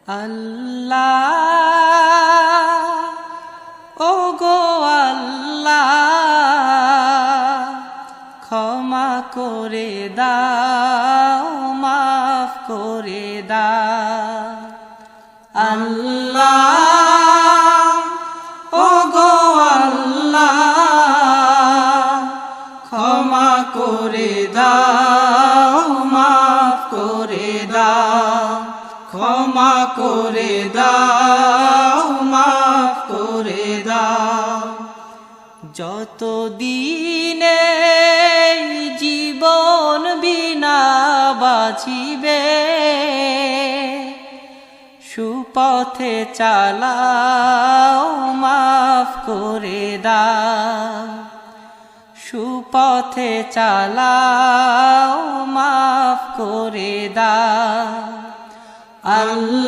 আল্লাহ ও গো আল্লাহ ক্ষমা করে দাও মাফ করে দাও আল্লাহ ও গো আল্লাহ ক্ষমা করে দাও মাফ করে দাও ক্ষমা করে দাও মাফ করে দাও যতদিনে জীবন বিনা বাঁচিবে সুপথে চালাও মাফ করে দাও সুপথে চালাও মাফ করে দাও আল্লাহ।